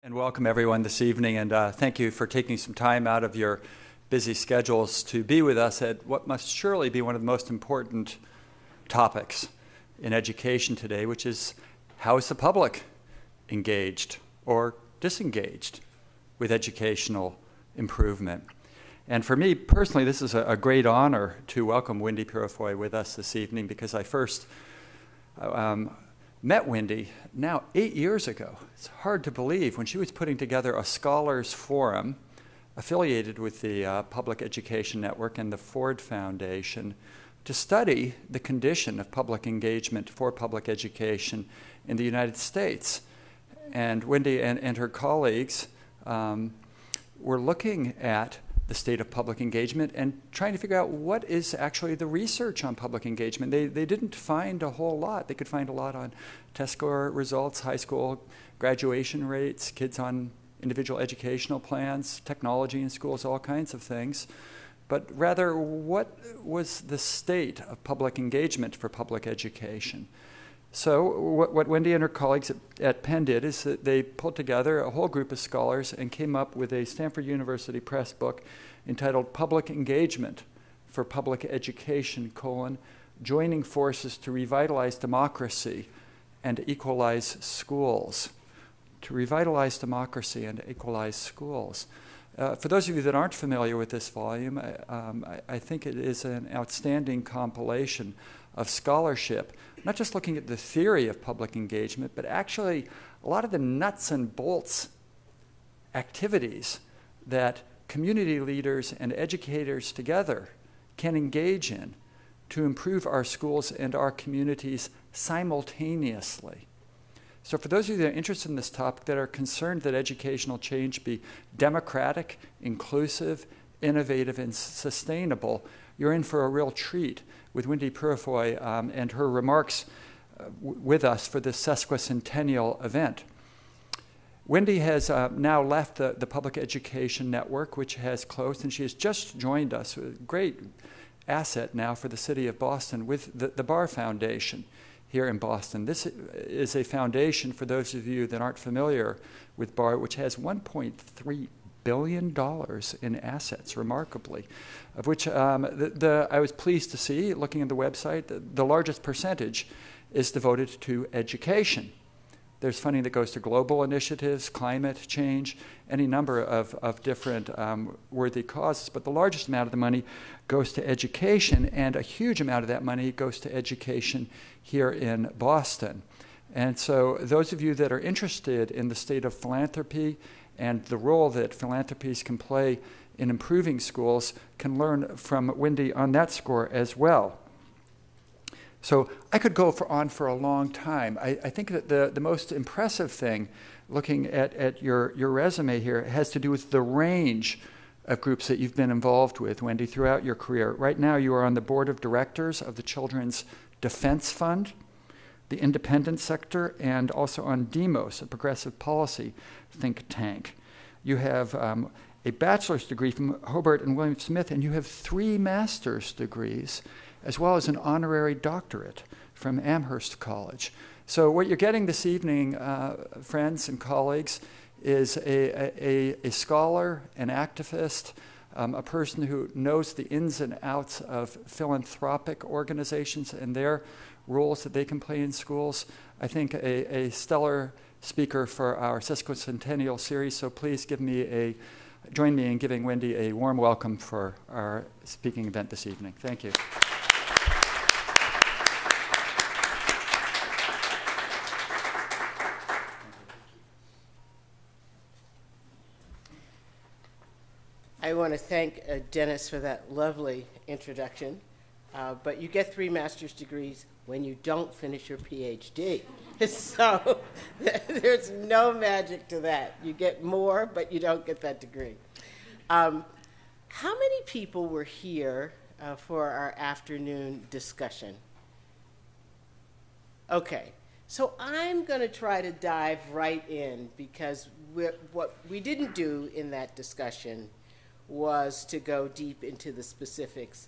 And welcome everyone this evening, and thank you for taking some time out of your busy schedules to be with us at what must surely be one of the most important topics in education today, which is how is the public engaged or disengaged with educational improvement. And for me personally, this is a great honor to welcome Wendy Puriefoy with us this evening, because I first met Wendy now 8 years ago. It's hard to believe, when she was putting together a scholars forum affiliated with the Public Education Network and the Ford Foundation to study the condition of public engagement for public education in the United States. And Wendy and her colleagues were looking at the state of public engagement and trying to figure out what is actually the research on public engagement. They didn't find a whole lot. They could find a lot on test score results, high school graduation rates, kids on individual educational plans, technology in schools, all kinds of things. But rather, what was the state of public engagement for public education? So what Wendy and her colleagues at Penn did is that they pulled together a whole group of scholars and came up with a Stanford University Press book entitled Public Engagement for Public Education, Joining Forces to Revitalize Democracy and Equalize Schools. To revitalize democracy and equalize schools. For those of you that aren't familiar with this volume, I think it is an outstanding compilation of scholarship, not just looking at the theory of public engagement, but actually a lot of the nuts and bolts activities that community leaders and educators together can engage in to improve our schools and our communities simultaneously. So for those of you that are interested in this topic, that are concerned that educational change be democratic, inclusive, innovative, and sustainable, you're in for a real treat with Wendy Puriefoy and her remarks with us for this sesquicentennial event. Wendy has now left the Public Education Network, which has closed, and she has just joined us, a great asset now for the city of Boston, with the Barr Foundation here in Boston. This is a foundation, for those of you that aren't familiar with Barr, which has $1.3 billion in assets, remarkably, of which I was pleased to see, looking at the website, the largest percentage is devoted to education. There's funding that goes to global initiatives, climate change, any number of different worthy causes, but the largest amount of the money goes to education, and a huge amount of that money goes to education here in Boston. And so those of you that are interested in the state of philanthropy and the role that philanthropies can play in improving schools can learn from Wendy on that score as well. So I could go on for a long time. I think that the most impressive thing, looking at your resume here, has to do with the range of groups that you've been involved with, Wendy, throughout your career. Right now you are on the board of directors of the Children's Defense Fund, the independent sector, and also on DEMOS, a progressive policy think tank. You have a bachelor's degree from Hobart and William Smith, and you have 3 master's degrees, as well as an honorary doctorate from Amherst College. So what you're getting this evening, friends and colleagues, is a scholar, an activist, a person who knows the ins and outs of philanthropic organizations and their roles that they can play in schools. I think a stellar speaker for our sesquicentennial series, so please join me in giving Wendy a warm welcome for our speaking event this evening. Thank you. I want to thank Dennis for that lovely introduction, but you get 3 master's degrees when you don't finish your PhD. So there's no magic to that. You get more, but you don't get that degree. How many people were here for our afternoon discussion? Okay, so I'm going to try to dive right in, because what we didn't do in that discussion was to go deep into the specifics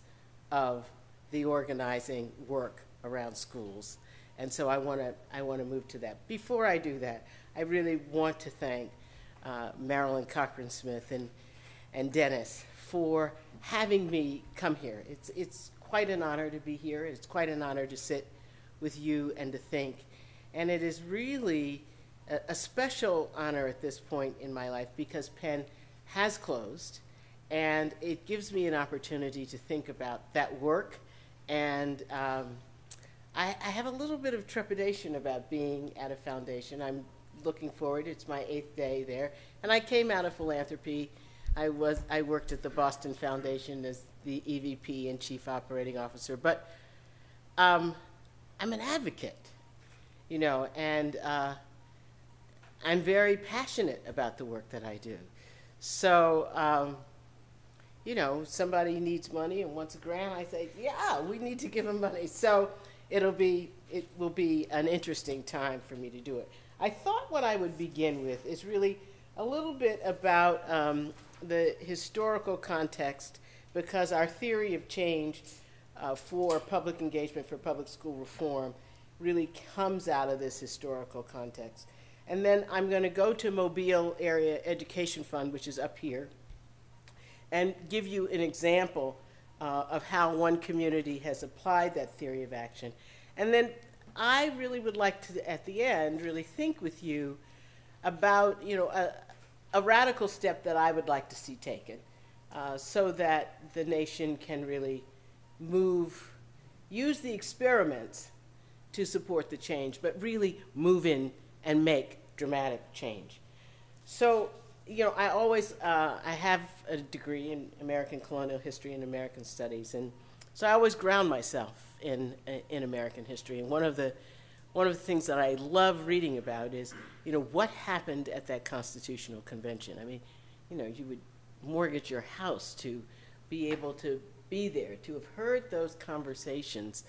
of the organizing work around schools. And so I want to move to that. Before I do that, I really want to thank Marilyn Cochran-Smith and Dennis for having me come here. It's quite an honor to be here. It's quite an honor to sit with you and to think. And it is really a special honor at this point in my life because Penn has closed, and it gives me an opportunity to think about that work. And I have a little bit of trepidation about being at a foundation. I'm looking forward. It's my 8th day there. And I came out of philanthropy. I worked at the Boston Foundation as the EVP and Chief Operating Officer. But I'm an advocate, you know, and I'm very passionate about the work that I do. So, you know, somebody needs money and wants a grant, I say, yeah, we need to give them money. So it will be an interesting time for me to do it. I thought what I would begin with is really a little bit about the historical context, because our theory of change for public engagement, for public school reform, really comes out of this historical context. And then I'm going to go to Mobile Area Education Fund, which is up here, and give you an example of how one community has applied that theory of action. And then I really would like to, at the end, really think with you about, you know, a radical step that I would like to see taken so that the nation can really use the experiments to support the change, but really move in and make dramatic change. So, you know, I have a degree in American colonial history and American studies, and so I always ground myself in American history. And one of the things that I love reading about is, you know, what happened at that Constitutional Convention. I mean, you know, you would mortgage your house to be able to be there, to have heard those conversations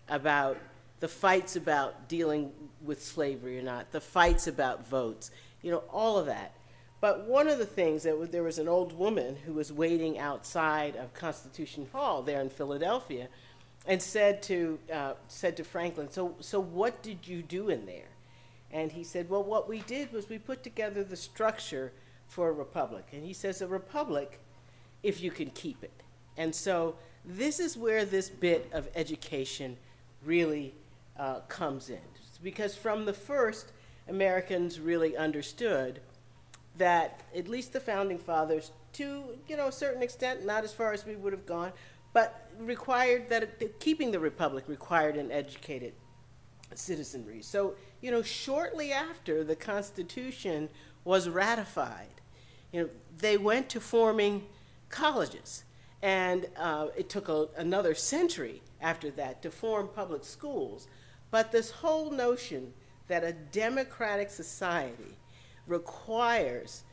about the fights about dealing with slavery or not, the fights about votes, you know, all of that. But one of the things there was an old woman who was waiting outside of Constitution Hall there in Philadelphia, and said to Franklin, so what did you do in there? And he said, well, what we did was we put together the structure for a republic. And he says, a republic, if you can keep it. And so this is where this bit of education really comes in. Because from the first, Americans really understood that at least the Founding Fathers, to, you know, a certain extent, not as far as we would have gone, but required that keeping the republic required an educated citizenry. So, you know, shortly after the Constitution was ratified, you know, they went to forming colleges. And it took another century after that to form public schools. But this whole notion that a democratic society requires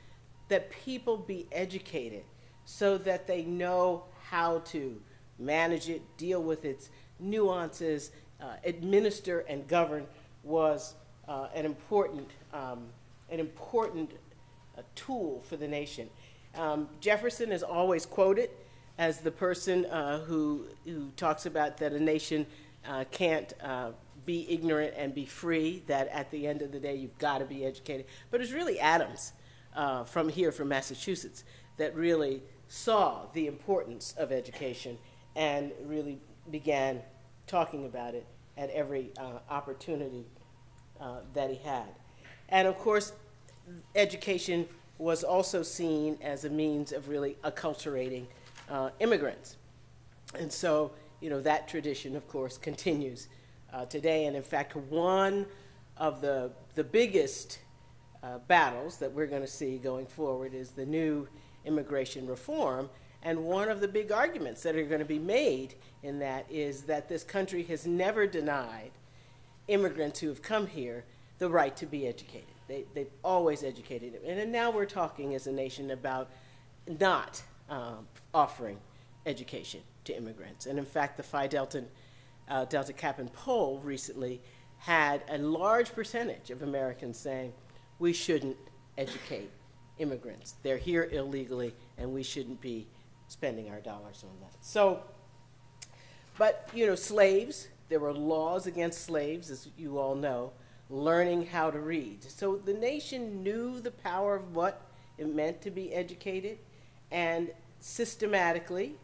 that people be educated so that they know how to manage it, deal with its nuances, administer and govern was an important tool for the nation. Jefferson is always quoted as the person who talks about that a nation can't be ignorant and be free, that at the end of the day you've got to be educated. But it's really Adams from Massachusetts, that really saw the importance of education and really began talking about it at every opportunity that he had. And of course, education was also seen as a means of really acculturating immigrants. And so, you know, that tradition, of course, continues today. And in fact, one of the biggest battles that we're going to see going forward is the new immigration reform. And one of the big arguments that are going to be made in that is that this country has never denied immigrants who have come here the right to be educated. They've always educated them. And now we're talking as a nation about not offering education to immigrants. And in fact, the Phi Delta Kappan poll recently had a large percentage of Americans saying we shouldn't educate immigrants. They're here illegally, and we shouldn't be spending our dollars on that. So, but, you know, slaves, there were laws against slaves, as you all know, learning how to read. So the nation knew the power of what it meant to be educated, and systematically,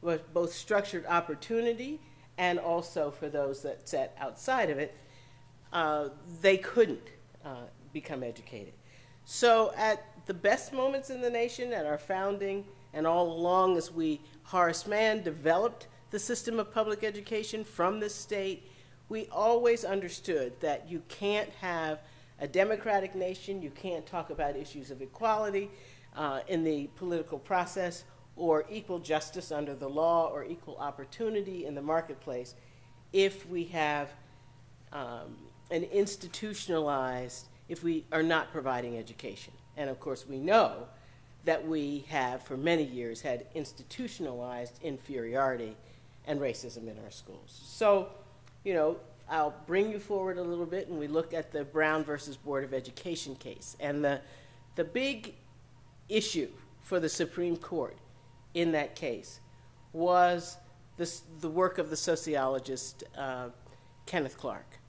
with both structured opportunity and also for those that sat outside of it, they couldn't become educated. So at the best moments in the nation, at our founding, and all along as Horace Mann developed the system of public education from the state, we always understood that you can't have a democratic nation, you can't talk about issues of equality in the political process, or equal justice under the law, or equal opportunity in the marketplace, if we have an institutionalized, if we are not providing education. And of course we know that we have for many years had institutionalized inferiority and racism in our schools. So, you know, I'll bring you forward a little bit, and we look at the Brown versus Board of Education case. And the big issue for the Supreme Court in that case was the work of the sociologist Kenneth Clark.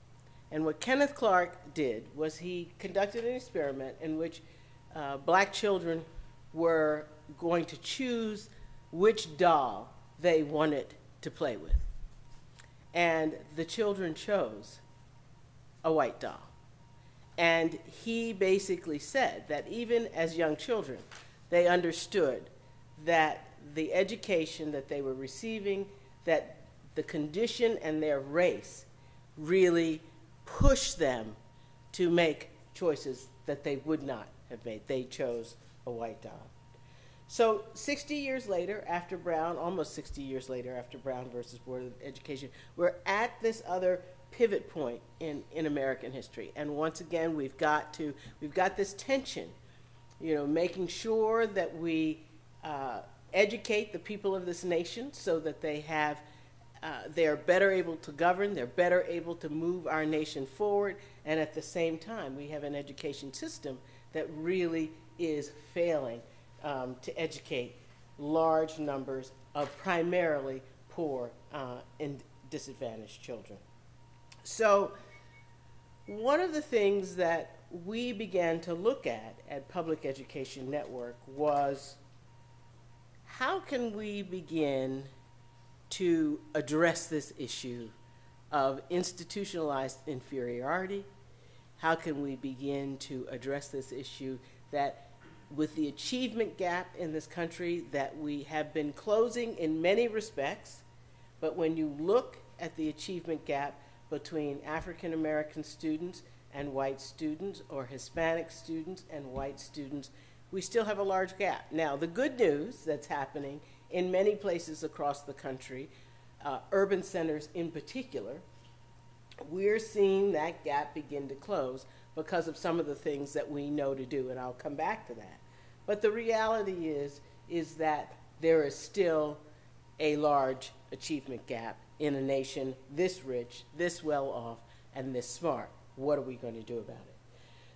And what Kenneth Clark did was he conducted an experiment in which black children were going to choose which doll they wanted to play with. And the children chose a white doll. And he basically said that even as young children, they understood that the education that they were receiving, that the condition and their race really pushed them to make choices that they would not have made. They chose a white doll. So 60 years later, after Brown, almost 60 years later after Brown versus Board of Education, we're at this other pivot point in American history. And once again, we've got this tension, you know, making sure that we educate the people of this nation so that they're better able to govern, they're better able to move our nation forward, and at the same time, we have an education system that really is failing to educate large numbers of primarily poor and disadvantaged children. So one of the things that we began to look at Public Education Network was, how can we begin to address this issue of institutionalized inferiority? How can we begin to address this issue that with the achievement gap in this country that we have been closing in many respects, but when you look at the achievement gap between African American students and white students, or Hispanic students and white students, we still have a large gap. Now, the good news that's happening in many places across the country, urban centers in particular, we're seeing that gap begin to close because of some of the things that we know to do, and I'll come back to that. But the reality is that there is still a large achievement gap in a nation this rich, this well off, and this smart. What are we going to do about it?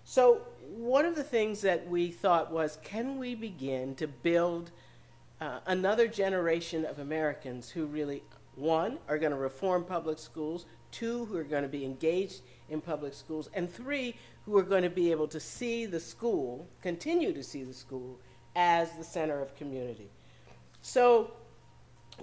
So one of the things that we thought was, can we begin to build another generation of Americans who really, one, are going to reform public schools, two, who are going to be engaged in public schools, and three, who are going to be able to see the school, continue to see the school, as the center of community. So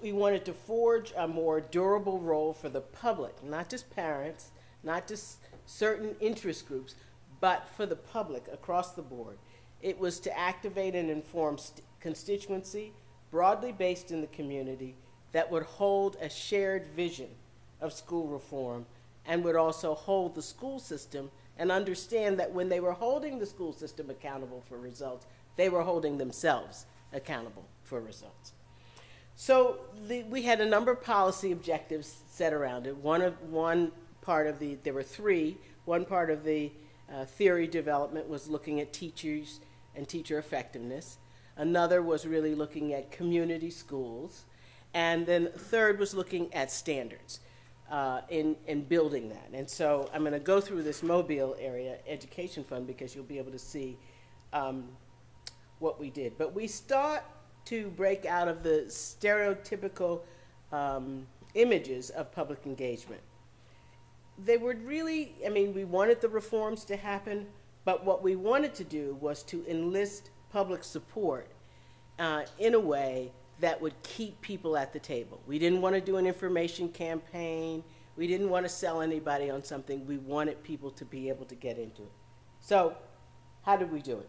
we wanted to forge a more durable role for the public, not just parents, not just certain interest groups, but for the public across the board. It was to activate and inform constituency, broadly based in the community, that would hold a shared vision of school reform and would also hold the school system and understand that when they were holding the school system accountable for results, they were holding themselves accountable for results. So we had a number of policy objectives set around it. There were three. One part of the theory development was looking at teachers and teacher effectiveness. Another was really looking at community schools. And then third was looking at standards in building that. And so I'm going to go through this Mobile area education fund because you'll be able to see what we did. But we start to break out of the stereotypical images of public engagement. they would really, I mean, we wanted the reforms to happen, but what we wanted to do was to enlist public support in a way that would keep people at the table. We didn't want to do an information campaign. We didn't want to sell anybody on something. We wanted people to be able to get into it. So how did we do it?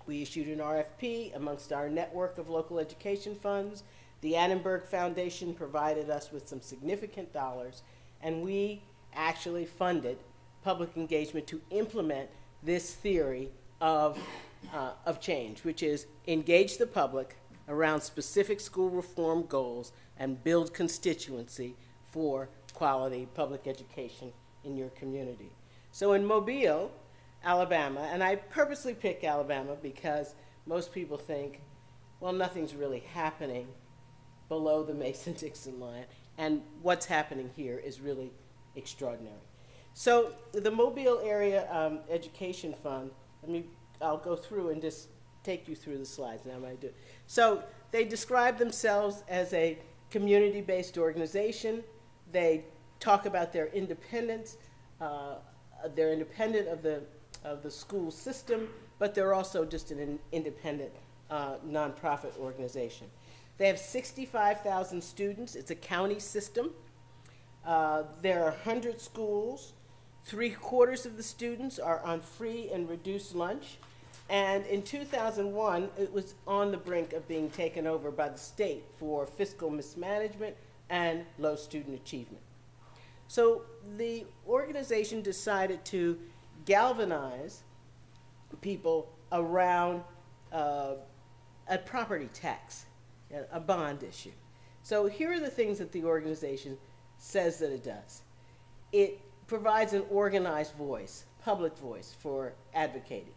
We issued an RFP amongst our network of local education funds. The Annenberg Foundation provided us with some significant dollars, and we actually funded public engagement to implement this theory of change, which is engage the public around specific school reform goals and build constituency for quality public education in your community. So in Mobile, Alabama, and I purposely pick Alabama because most people think, well, nothing's really happening below the Mason-Dixon line, and what's happening here is really extraordinary. So the Mobile Area Education Fund, I'll go through and just take you through the slides now. I do. So they describe themselves as a community-based organization. They talk about their independence. They're independent of the school system, but they're also just an independent nonprofit organization. They have 65,000 students. It's a county system. There are 100 schools. 3/4 of the students are on free and reduced lunch. And in 2001, it was on the brink of being taken over by the state for fiscal mismanagement and low student achievement. So the organization decided to galvanize people around a property tax, a bond issue. So here are the things that the organization says that it does. It provides an organized voice, public voice for advocating.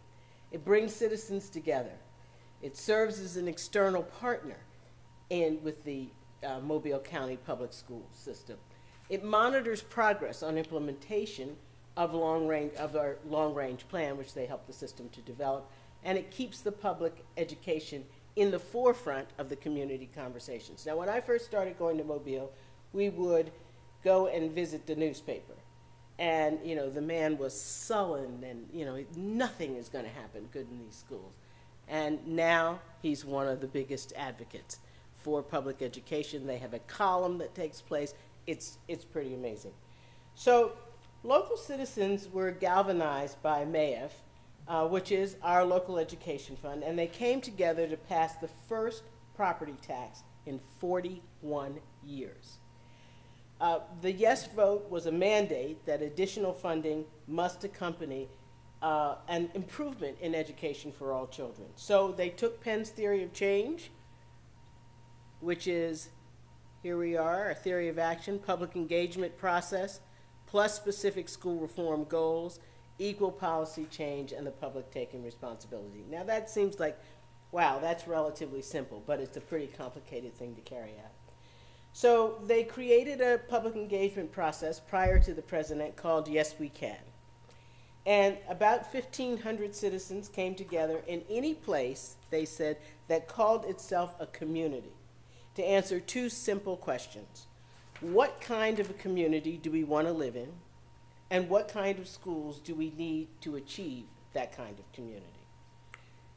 It brings citizens together. It serves as an external partner with the Mobile County Public School System. It monitors progress on implementation of our long-range plan, which they help the system to develop, and it keeps the public education in the forefront of the community conversations. Now, when I first started going to Mobile, we would go and visit the newspaper. And, the man was sullen and, nothing is going to happen good in these schools. And now he's one of the biggest advocates for public education. They have a column that takes place. It's pretty amazing. So local citizens were galvanized by MAEF, which is our local education fund, and they came together to pass the first property tax in 41 years. The yes vote was a mandate that additional funding must accompany an improvement in education for all children. So they took Penn's theory of change, which is, here we are, a theory of action, public engagement process, plus specific school reform goals, equal policy change, and the public taking responsibility. Now that seems like, wow, that's relatively simple, but it's a pretty complicated thing to carry out. So they created a public engagement process prior to the president called Yes We Can. And about 1,500 citizens came together in any place, they said, that called itself a community to answer two simple questions. What kind of a community do we want to live in? And what kind of schools do we need to achieve that kind of community?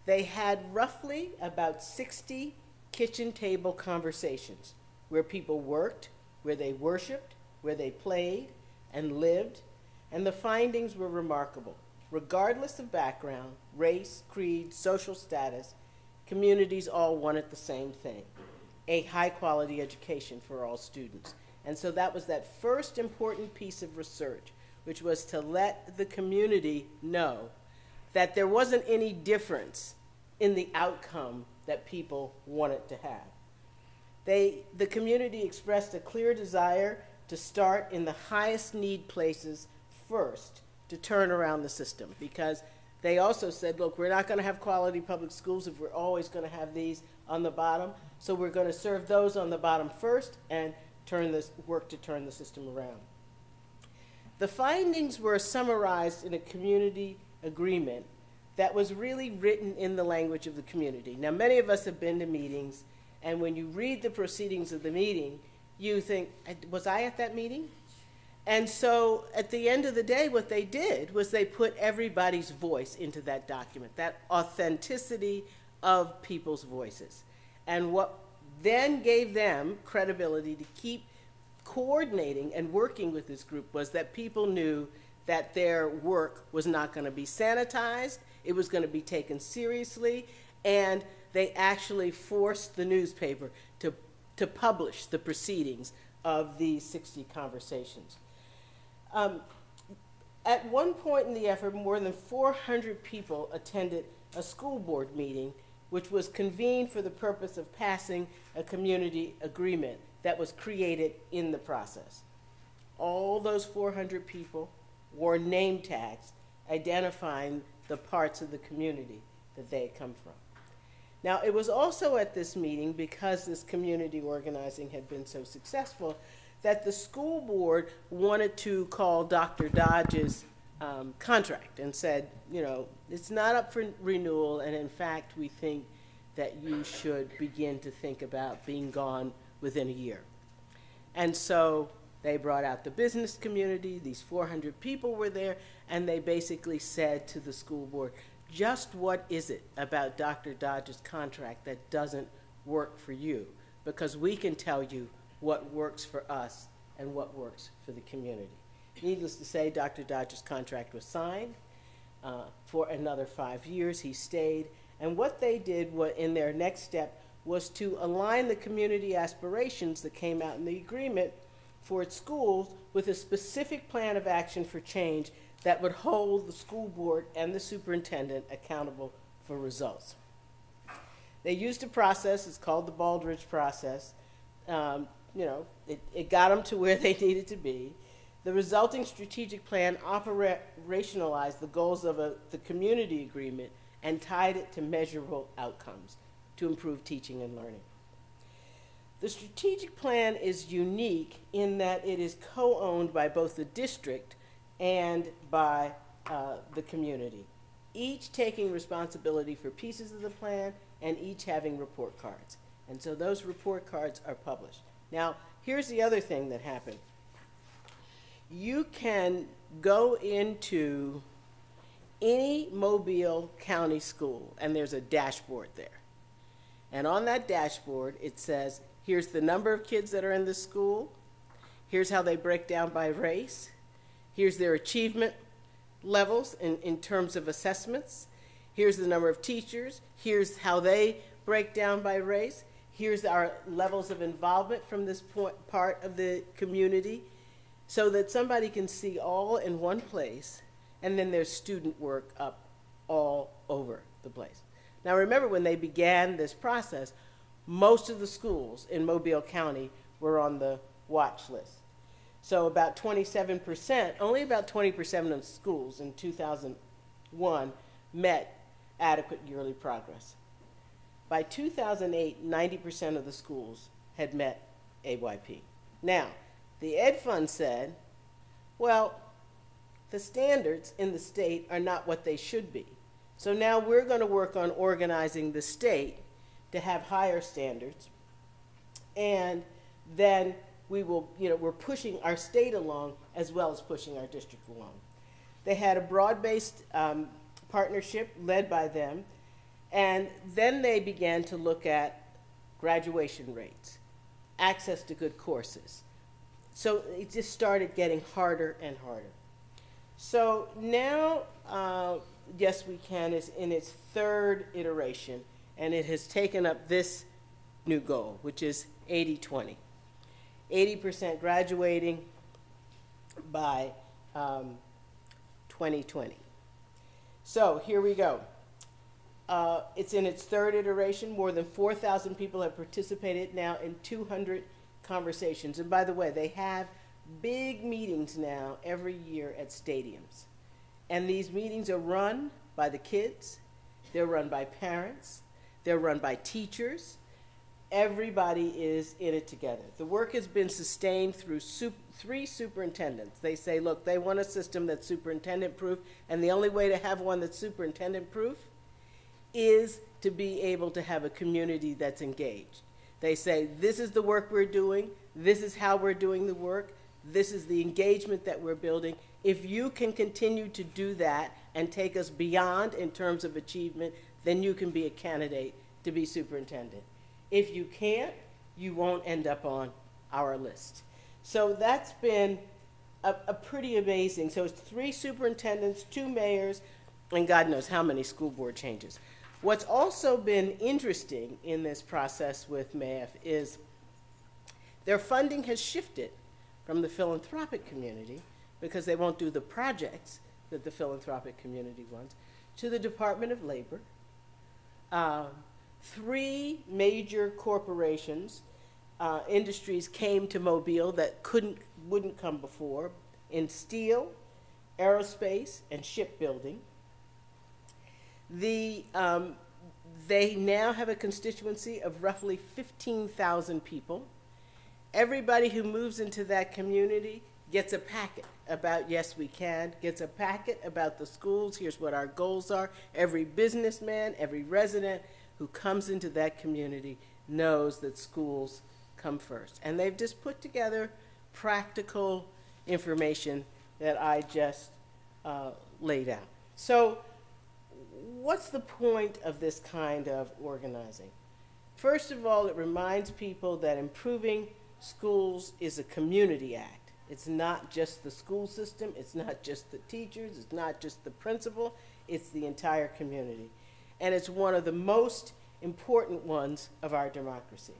They had roughly about 60 kitchen table conversations where people worked, where they worshiped, where they played and lived, and the findings were remarkable. Regardless of background, race, creed, social status, communities all wanted the same thing, a high-quality education for all students. And so that was that first important piece of research, which was to let the community know that there wasn't any difference in the outcome that people wanted to have. The community expressed a clear desire to start in the highest need places first to turn around the system, because they also said, look, we're not going to have quality public schools if we're always going to have these on the bottom, so we're going to serve those on the bottom first and work to turn the system around. The findings were summarized in a community agreement that was really written in the language of the community. Now, many of us have been to meetings, and when you read the proceedings of the meeting, you think, was I at that meeting? And so at the end of the day, what they did was they put everybody's voice into that document, that authenticity of people's voices. And what then gave them credibility to keep coordinating and working with this group was that people knew that their work was not going to be sanitized, it was going to be taken seriously, and they actually forced the newspaper to publish the proceedings of these 60 conversations. At one point in the effort, more than 400 people attended a school board meeting, which was convened for the purpose of passing a community agreement that was created in the process. All those 400 people wore name tags identifying the parts of the community that they had come from. Now, it was also at this meeting, because this community organizing had been so successful, that the school board wanted to call Dr. Dodge's contract and said, you know, it's not up for renewal, and in fact, we think that you should begin to think about being gone within a year. And so they brought out the business community, these 400 people were there, and they basically said to the school board, just what is it about Dr. Dodge's contract that doesn't work for you? Because we can tell you what works for us and what works for the community. Needless to say, Dr. Dodge's contract was signed for another 5 years. He stayed. And what they did in their next step was to align the community aspirations that came out in the agreement for its schools with a specific plan of action for change that would hold the school board and the superintendent accountable for results. They used a process, it's called the Baldrige process. It got them to where they needed to be. The resulting strategic plan operationalized the goals of the community agreement and tied it to measurable outcomes to improve teaching and learning. The strategic plan is unique in that it is co-owned by both the district and by the community, each taking responsibility for pieces of the plan and each having report cards. And so those report cards are published. Now, here's the other thing that happened. You can go into any Mobile County school, and there's a dashboard there. And on that dashboard, it says, here's the number of kids that are in the school, here's how they break down by race, here's their achievement levels in terms of assessments, here's the number of teachers, here's how they break down by race, here's our levels of involvement from this part of the community, so that somebody can see all in one place, and then there's student work up all over the place. Now remember, when they began this process, most of the schools in Mobile County were on the watch list. So about 27%, only about 20% of schools in 2001 met adequate yearly progress. By 2008, 90% of the schools had met AYP. Now, the Ed Fund said, well, the standards in the state are not what they should be. So now we're going to work on organizing the state to have higher standards, and then we will, we're pushing our state along as well as pushing our district along. They had a broad-based partnership led by them, and then they began to look at graduation rates, access to good courses. So it just started getting harder and harder. So now, Yes We Can is in its third iteration, and it has taken up this new goal, which is 80-20. 80% graduating by 2020. So here we go. It's in its third iteration. More than 4,000 people have participated now in 200 conversations. And by the way, they have big meetings now every year at stadiums. And these meetings are run by the kids, they're run by parents, they're run by teachers. Everybody is in it together. The work has been sustained through 3 superintendents. They say, look, they want a system that's superintendent-proof, and the only way to have one that's superintendent-proof is to be able to have a community that's engaged. They say, this is the work we're doing, this is how we're doing the work, This is the engagement that we're building. If you can continue to do that and take us beyond in terms of achievement, then you can be a candidate to be superintendent. If you can't, you won't end up on our list. So that's been a pretty amazing. So it's 3 superintendents, 2 mayors, and God knows how many school board changes. What's also been interesting in this process with MAF is their funding has shifted from the philanthropic community, because they won't do the projects that the philanthropic community wants, to the Department of Labor. 3 major corporations, industries came to Mobile that wouldn't come before, in steel, aerospace, and shipbuilding. They now have a constituency of roughly 15,000 people. Everybody who moves into that community gets a packet about Yes We Can, gets a packet about the schools, here's what our goals are. Every businessman, every resident who comes into that community knows that schools come first. And they've just put together practical information that I just laid out. So what's the point of this kind of organizing? First of all, it reminds people that improving schools is a community act. It's not just the school system, it's not just the teachers, it's not just the principal, it's the entire community. And it's one of the most important ones of our democracy.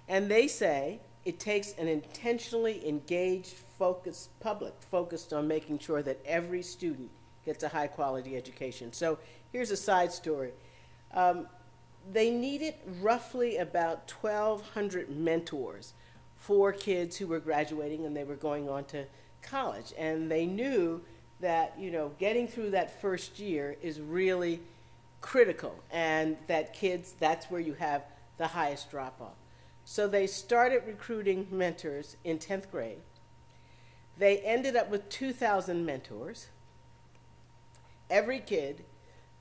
And they say it takes an intentionally engaged, focused public, focused on making sure that every student gets a high-quality education. So here's a side story. They needed roughly about 1,200 mentors for kids who were graduating and they were going on to college. And they knew that, you know, getting through that first year is really critical, and that kids, that's where you have the highest drop-off. So they started recruiting mentors in 10th grade. They ended up with 2,000 mentors. Every kid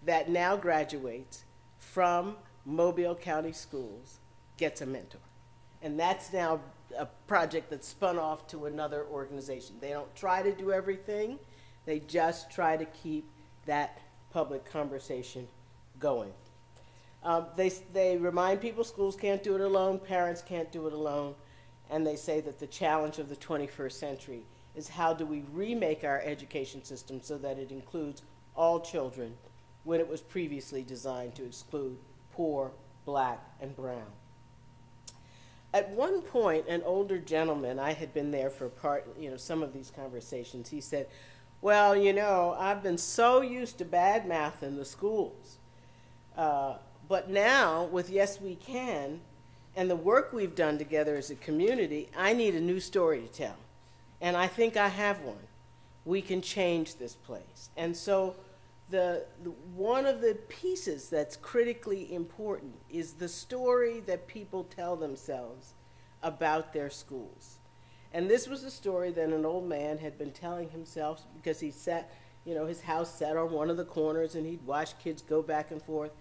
that now graduates from Mobile County Schools gets a mentor. And that's now a project that's spun off to another organization. They don't try to do everything. They just try to keep that public conversation going. They remind people schools can't do it alone, parents can't do it alone, and they say that the challenge of the 21st century is how do we remake our education system so that it includes all children when it was previously designed to exclude poor, black, and brown. At one point, an older gentleman, I had been there for some of these conversations, he said, well, you know, I've been so used to bad math in the schools. But now, with Yes We Can, and the work we've done together as a community, I need a new story to tell. And I think I have one. We can change this place. And so one of the pieces that's critically important is the story that people tell themselves about their schools. And this was a story that an old man had been telling himself because he sat, his house sat on one of the corners and he'd watch kids go back and forth.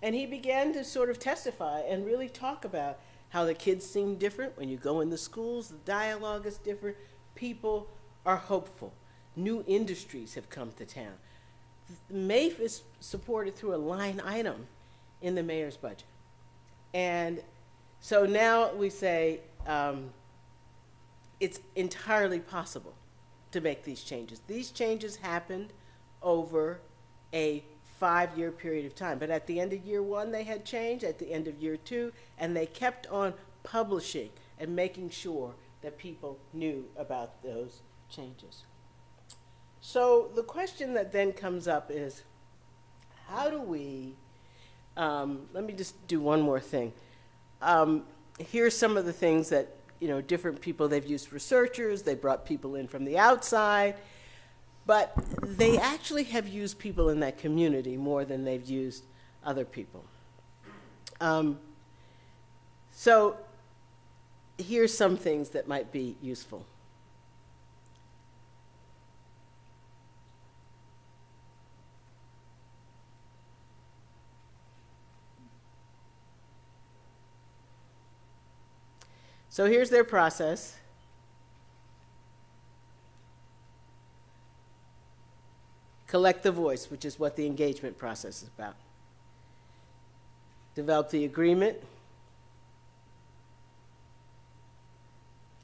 And he began to sort of testify and really talk about how the kids seem different. When you go in the schools, the dialogue is different. People are hopeful. New industries have come to town. MAIF is supported through a line item in the mayor's budget. And so now we say it's entirely possible to make these changes. These changes happened over a 5-year period of time. But at the end of year 1, they had changed, at the end of year 2, and they kept on publishing and making sure that people knew about those changes. So the question that then comes up is, how do we, let me just do one more thing. Here's some of the things that, different people, they've used researchers, they brought people in from the outside, but they actually have used people in that community more than they've used other people. So here's some things that might be useful. So here's their process. Collect the voice, which is what the engagement process is about. Develop the agreement.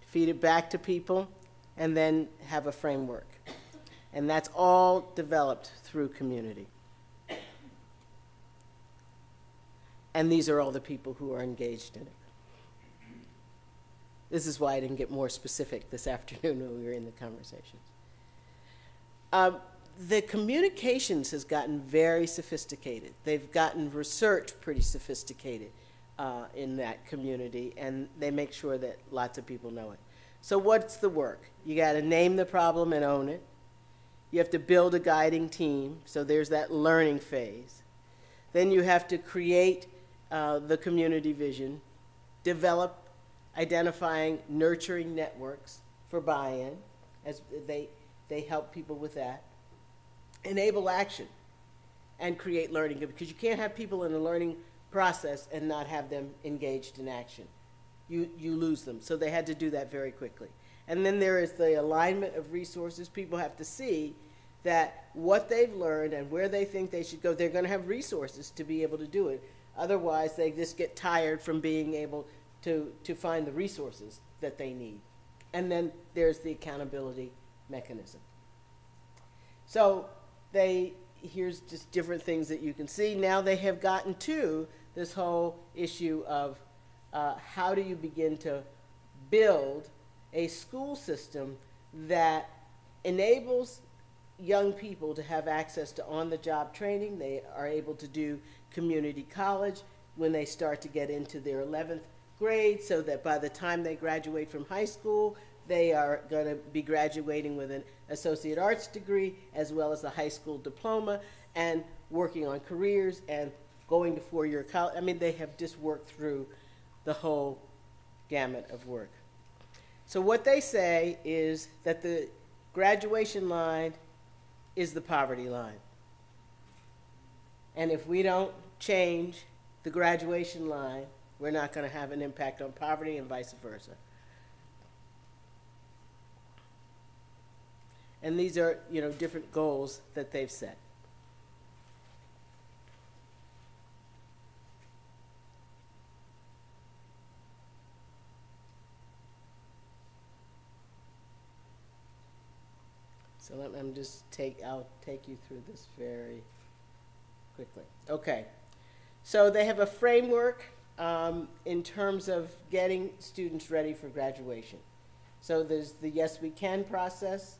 Feed it back to people, and then have a framework. And that's all developed through community. And these are all the people who are engaged in it. This is why I didn't get more specific this afternoon when we were in the conversations. The communications has gotten very sophisticated. They've gotten research pretty sophisticated in that community, and they make sure that lots of people know it. So what's the work? You got to name the problem and own it. You have to build a guiding team, so there's that learning phase. Then you have to create the community vision, develop identifying nurturing networks for buy-in, as they help people with that. Enable action and create learning, because you can't have people in the learning process and not have them engaged in action. You lose them. So they had to do that very quickly. And then there is the alignment of resources. People have to see that what they've learned and where they think they should go, they're going to have resources to be able to do it. Otherwise, they just get tired from being able to find the resources that they need. And then there's the accountability mechanism. So here's just different things that you can see. Now they have gotten to this whole issue of how do you begin to build a school system that enables young people to have access to on-the-job training. They are able to do community college when they start to get into their 11th grade, so that by the time they graduate from high school, they are going to be graduating with an associate arts degree as well as a high school diploma, and working on careers and going to four-year college. I mean, they have just worked through the whole gamut of work. So what they say is that the graduation line is the poverty line. And if we don't change the graduation line, we're not going to have an impact on poverty, and vice versa. And these are, different goals that they've set. So I'll take you through this very quickly. Okay. So they have a framework in terms of getting students ready for graduation. So there's the Yes We Can process.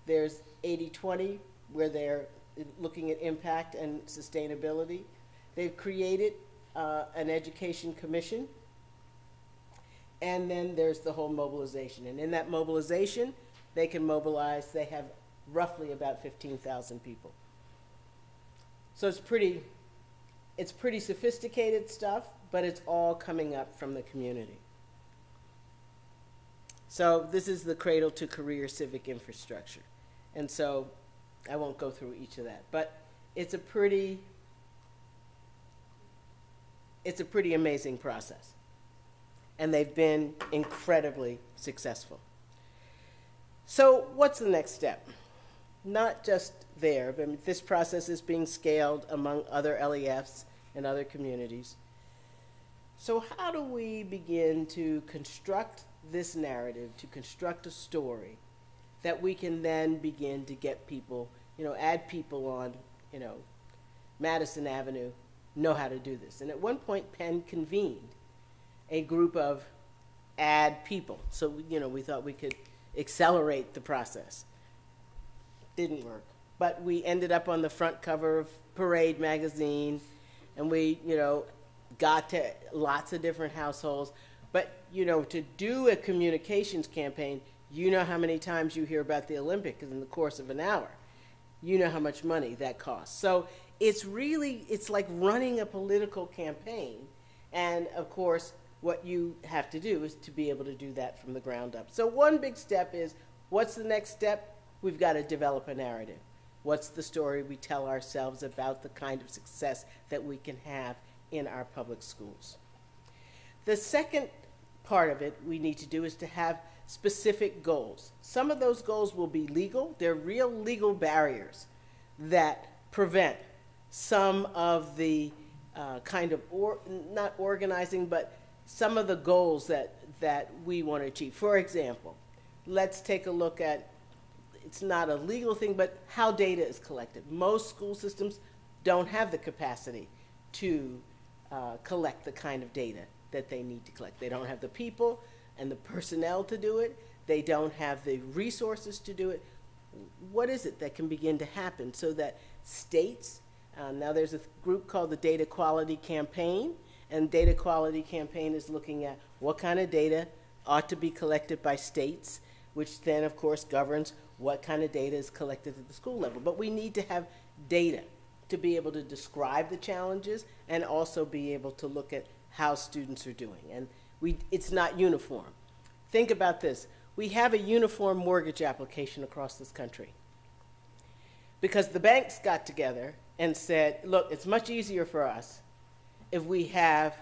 There's 80-20, where they're looking at impact and sustainability. They've created an education commission. And then there's the whole mobilization. And in that mobilization, they can mobilize. They have roughly about 15,000 people. So it's pretty sophisticated stuff, but it's all coming up from the community. So this is the cradle to career civic infrastructure. And so I won't go through each of that, but it's a pretty amazing process. And they've been incredibly successful. So what's the next step? Not just there, but this process is being scaled among other LEFs and other communities. So how do we begin to construct this narrative, to construct a story that we can then begin to get people, add people on, Madison Avenue, know how to do this? And at one point, Penn convened a group of ad people. So, we thought we could accelerate the process. Didn't work. But we ended up on the front cover of Parade magazine, and we, got to lots of different households. But, to do a communications campaign, how many times you hear about the Olympics in the course of an hour. You know how much money that costs. So it's like running a political campaign. And, of course, what you have to do is to be able to do that from the ground up. So one big step is, what's the next step? We've got to develop a narrative. What's the story we tell ourselves about the kind of success that we can have in our public schools? The second part of it we need to do is to have specific goals. Some of those goals will be legal. They're real legal barriers that prevent some of the not organizing, but some of the goals that we want to achieve. For example, let's take a look at, it's not a legal thing, but how data is collected. Most school systems don't have the capacity to collect the kind of data that they need to collect. They don't have the people and the personnel to do it. They don't have the resources to do it. What is it that can begin to happen so that states, now there's a group called the Data Quality Campaign, and Data Quality Campaign is looking at what kind of data ought to be collected by states, which then, of course, governs what kind of data is collected at the school level. But we need to have data to be able to describe the challenges and also be able to look at how students are doing. And it's not uniform. Think about this. We have a uniform mortgage application across this country because the banks got together and said, look, it's much easier for us if we have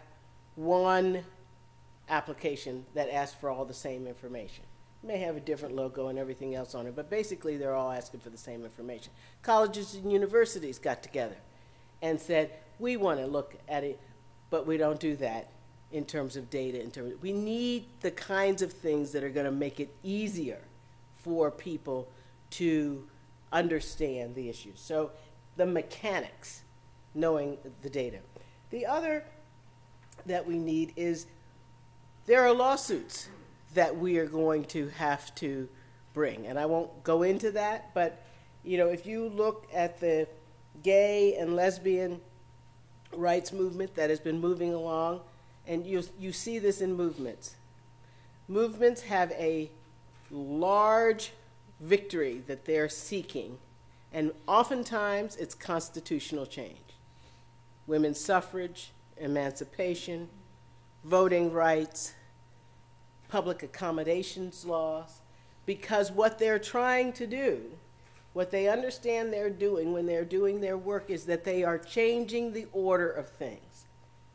one application that asks for all the same information. It may have a different logo and everything else on it, but basically they're all asking for the same information. Colleges and universities got together and said, we want to look at it, but we don't do that in terms of data. We need the kinds of things that are going to make it easier for people to understand the issues. So the mechanics, knowing the data. The other that we need is there are lawsuits that we are going to have to bring. And I won't go into that, but if you look at the gay and lesbian rights movement that has been moving along, and you see this in movements. Movements have a large victory that they're seeking, and oftentimes it's constitutional change. Women's suffrage, emancipation, voting rights, public accommodations laws, because what they're trying to do, what they understand they're doing when they're doing their work is that they are changing the order of things.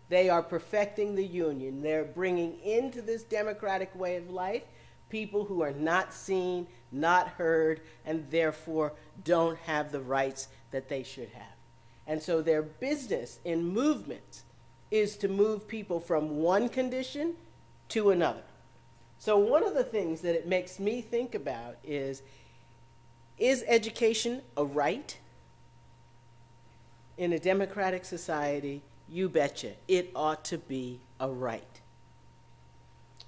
They are perfecting the union. They're bringing into this democratic way of life people who are not seen, not heard, and therefore don't have the rights that they should have. And so their business in movements is to move people from one condition to another. So one of the things that it makes me think about is education a right? In a democratic society, you betcha, it ought to be a right.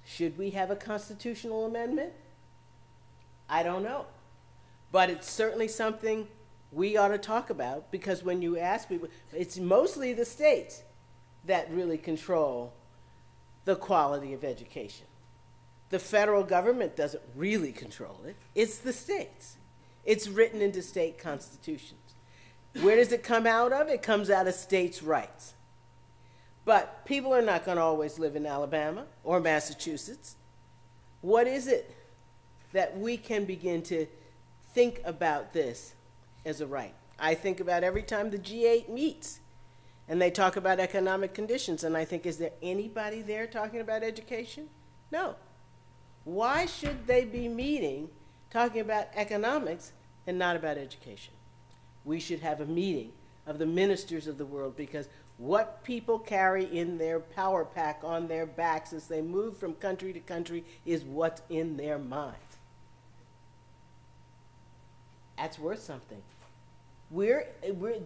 Should we have a constitutional amendment? I don't know. But it's certainly something we ought to talk about, because when you ask people, it's mostly the states that really control the quality of education. The federal government doesn't really control it. It's the states. It's written into state constitutions. Where does it come out of? It comes out of states' rights. But people are not going to always live in Alabama or Massachusetts. What is it that we can begin to think about this as a right? I think about every time the G8 meets and they talk about economic conditions, and I think, is there anybody there talking about education? No. Why should they be meeting talking about economics and not about education? We should have a meeting of the ministers of the world, because what people carry in their power pack on their backs as they move from country to country is what's in their minds. That's worth something. There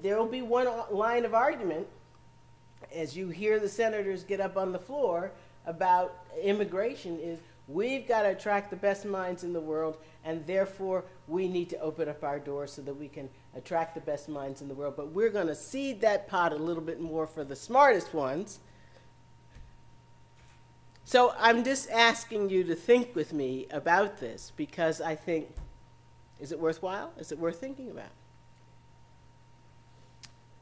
will be one line of argument as you hear the senators get up on the floor about immigration is, we've got to attract the best minds in the world, and therefore we need to open up our doors so that we can attract the best minds in the world. But we're going to seed that pot a little bit more for the smartest ones. So I'm just asking you to think with me about this, because I think, is it worthwhile? Is it worth thinking about?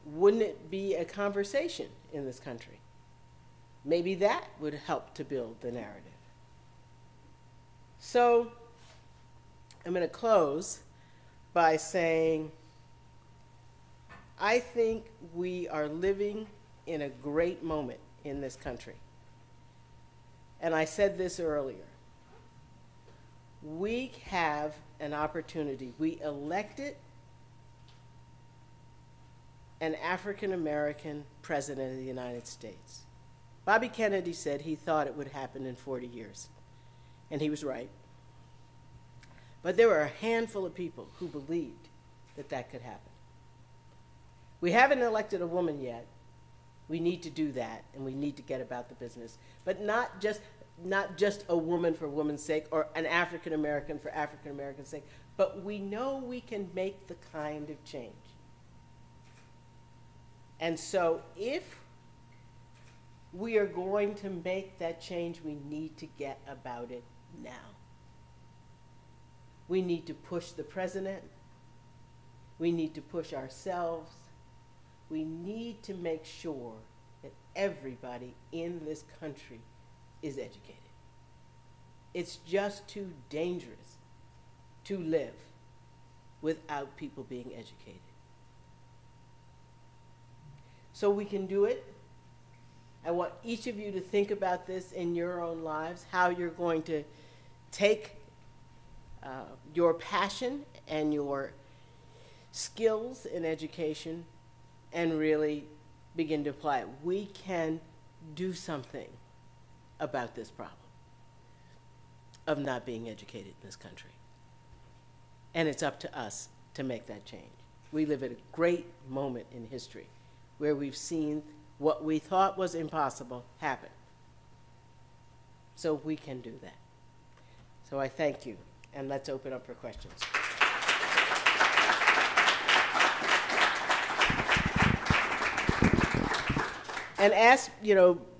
Wouldn't it be a conversation in this country? Maybe that would help to build the narrative. So I'm going to close by saying, I think we are living in a great moment in this country. And I said this earlier. We have an opportunity. We elected an African American president of the United States. Bobby Kennedy said he thought it would happen in 40 years, and he was right. But there were a handful of people who believed that that could happen. We haven't elected a woman yet. We need to do that, and we need to get about the business. But not just a woman for woman's sake or an African American for African American's sake, but we know we can make the kind of change. And so if we are going to make that change, we need to get about it now. We need to push the president. We need to push ourselves. We need to make sure that everybody in this country is educated. It's just too dangerous to live without people being educated. So we can do it. I want each of you to think about this in your own lives, how you're going to take your passion and your skills in education and really begin to apply it. We can do something about this problem of not being educated in this country. And it's up to us to make that change. We live at a great moment in history where we've seen what we thought was impossible happen. So we can do that. So I thank you, and let's open up for questions. And ask,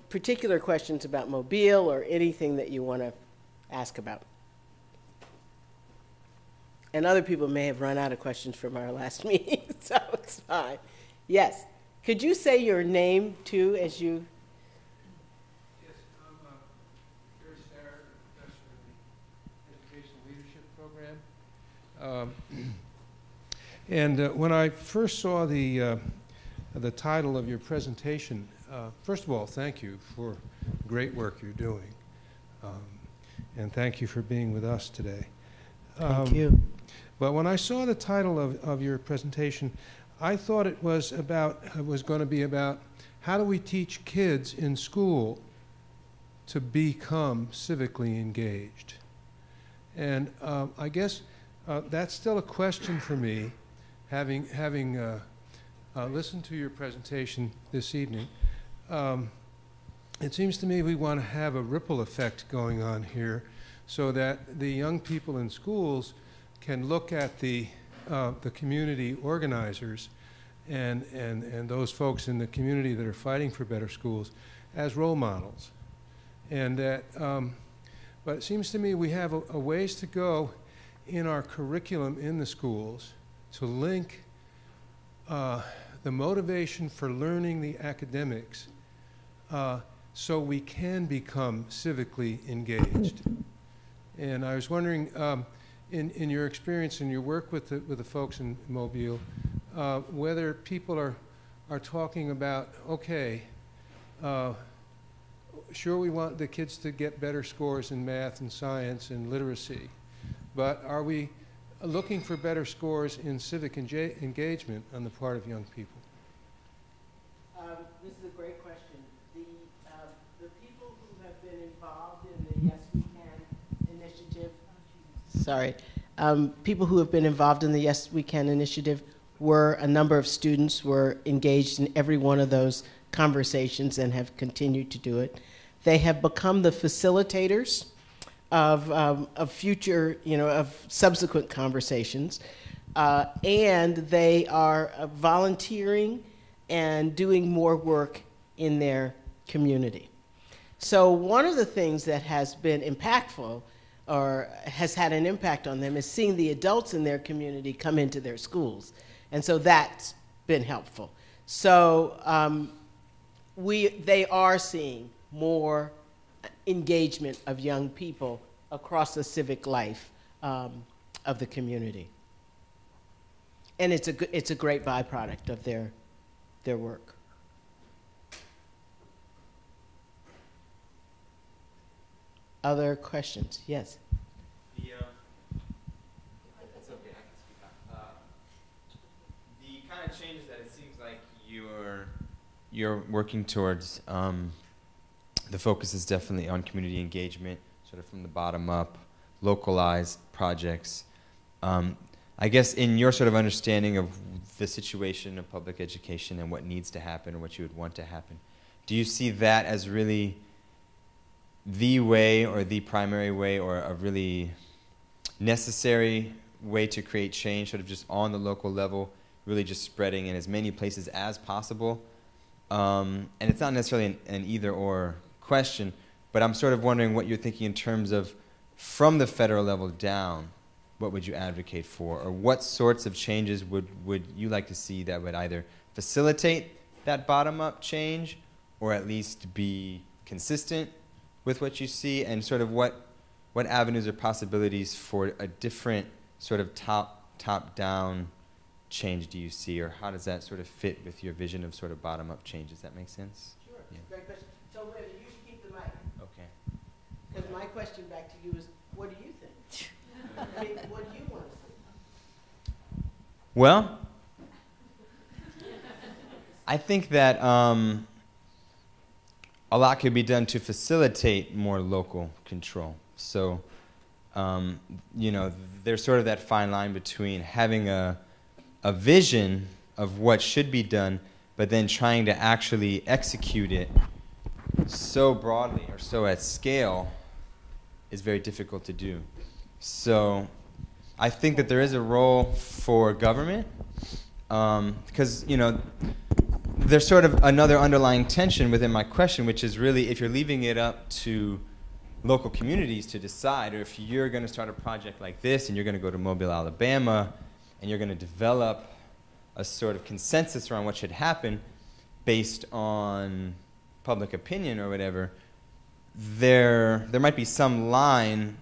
particular questions about Mobile or anything that you want to ask about. And other people may have run out of questions from our last meeting, so it's fine. Yes. Could you say your name, too, as you... Yes, I'm Gary Starr, professor in the Educational Leadership Program. When I first saw the title of your presentation, first of all, thank you for the great work you're doing. And thank you for being with us today. Thank you. But when I saw the title of your presentation, I thought it was going to be about how do we teach kids in school to become civically engaged. And I guess that's still a question for me, having listened to your presentation this evening. It seems to me we want to have a ripple effect going on here so that the young people in schools can look at the community organizers and those folks in the community that are fighting for better schools as role models. And that, but it seems to me we have a ways to go in our curriculum in the schools to link the motivation for learning the academics so we can become civically engaged. And I was wondering, in your experience and your work with the folks in Mobile, whether people are talking about, okay, sure we want the kids to get better scores in math and science and literacy, but are we looking for better scores in civic engagement on the part of young people? This is a great question. The people who have been involved in the Yes We Can initiative, people who have been involved in the Yes We Can initiative were a number of students were engaged in every one of those conversations and have continued to do it. They have become the facilitators of future, of subsequent conversations, and they are volunteering and doing more work in their community. So one of the things that has been impactful or has had an impact on them is seeing the adults in their community come into their schools. And so that's been helpful. So they are seeing more engagement of young people across the civic life of the community. And it's a great byproduct of their work. Other questions? Yes. It's okay, I can speak up. The kind of changes that it seems like you're working towards, the focus is definitely on community engagement, sort of from the bottom up, localized projects. I guess in your sort of understanding of the situation of public education and what needs to happen or what you would want to happen, do you see that as really the way or the primary way or a really necessary way to create change, sort of just on the local level, really just spreading in as many places as possible? And it's not necessarily an either-or question, but I'm sort of wondering what you're thinking in terms of from the federal level down, what would you advocate for? Or what sorts of changes would you like to see that would either facilitate that bottom-up change or at least be consistent with what you see? And sort of what avenues or possibilities for a different sort of top-down change do you see? Or how does that sort of fit with your vision of sort of bottom-up change? Does that make sense? Sure. Yeah. Great question. So, Wendy, you should keep the mic. Okay. Because my question back to you is, what do you think? I mean, what do you want to see? Well, I think that a lot could be done to facilitate more local control. So, you know, there's sort of that fine line between having a vision of what should be done, but then trying to actually execute it so broadly or so at scale is very difficult to do. So I think that there is a role for government because, you know, there's sort of another underlying tension within my question, which is really if you're leaving it up to local communities to decide, or if you're going to start a project like this and you're going to go to Mobile, Alabama, and you're going to develop a sort of consensus around what should happen based on public opinion or whatever, there might be some line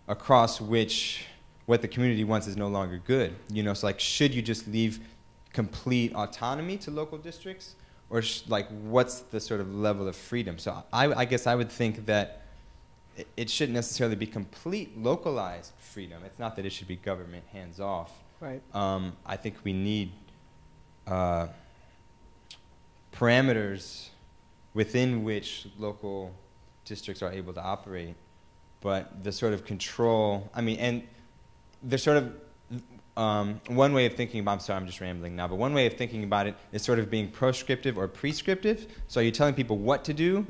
across which what the community wants is no longer good. You know, so like, should you just leave complete autonomy to local districts, or like, what's the sort of level of freedom? So I guess I would think that it shouldn't necessarily be complete localized freedom. It's not that it should be government hands off. Right. I think we need parameters within which local districts are able to operate, but the sort of control, I mean, and there's sort of one way of thinking about, I'm sorry, I'm just rambling now, but one way of thinking about it is sort of being proscriptive or prescriptive. So are you telling people what to do,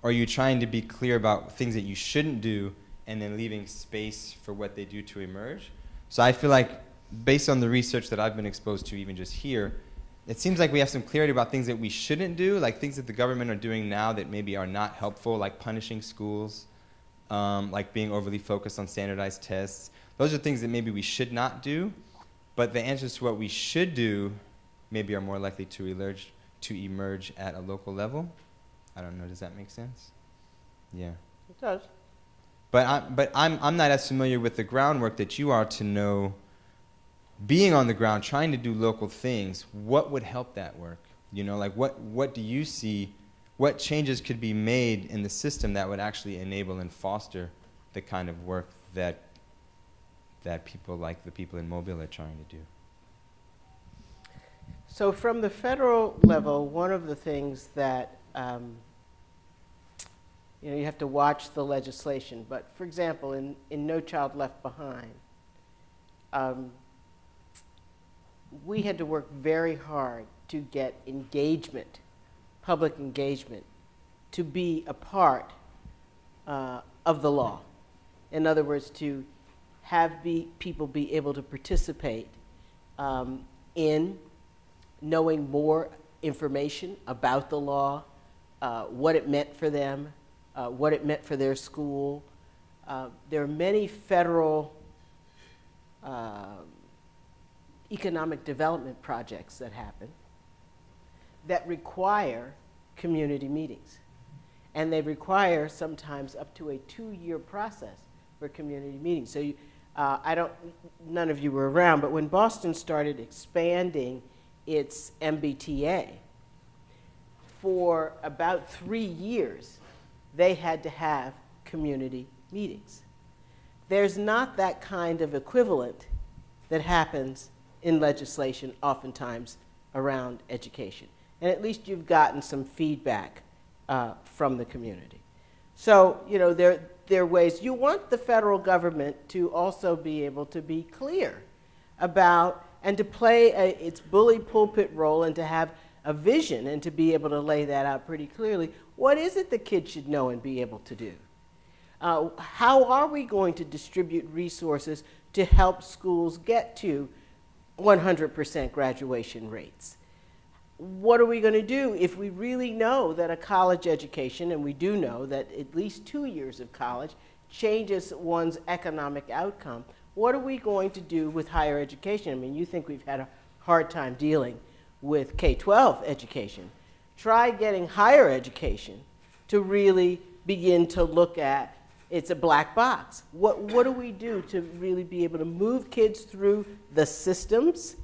or are you trying to be clear about things that you shouldn't do and then leaving space for what they do to emerge? So I feel like, based on the research that I've been exposed to even just here, it seems like we have some clarity about things that we shouldn't do, like things that the government are doing now that maybe are not helpful, like punishing schools, like being overly focused on standardized tests. Those are things that maybe we should not do, but the answers to what we should do maybe are more likely to emerge at a local level. I don't know, does that make sense? Yeah. It does. But I'm not as familiar with the groundwork that you are to know, being on the ground, trying to do local things, what would help that work? You know, like what do you see, what changes could be made in the system that would actually enable and foster the kind of work that people like the people in Mobile are trying to do? So from the federal level, one of the things that, you know, you have to watch the legislation, but for example, in No Child Left Behind, we had to work very hard to get engagement, public engagement, to be a part of the law. In other words, to have people be able to participate in knowing more information about the law, what it meant for them, what it meant for their school. There are many federal economic development projects that happen that require community meetings. And they require sometimes up to a 2-year process for community meetings. So none of you were around, but when Boston started expanding its MBTA, for about 3 years, they had to have community meetings. There's not that kind of equivalent that happens in legislation oftentimes around education. and at least you've gotten some feedback from the community. So, you know, there are ways. You want the federal government to also be able to be clear about and to play its bully pulpit role and to have a vision and to be able to lay that out pretty clearly. What is it the kids should know and be able to do? How are we going to distribute resources to help schools get to 100% graduation rates? What are we going to do if we really know that a college education, and we do know that at least 2 years of college changes one's economic outcome? What are we going to do with higher education? I mean, you think we've had a hard time dealing with K-12 education. Try getting higher education to really begin to look at, it's a black box. What do we do to really be able to move kids through the systems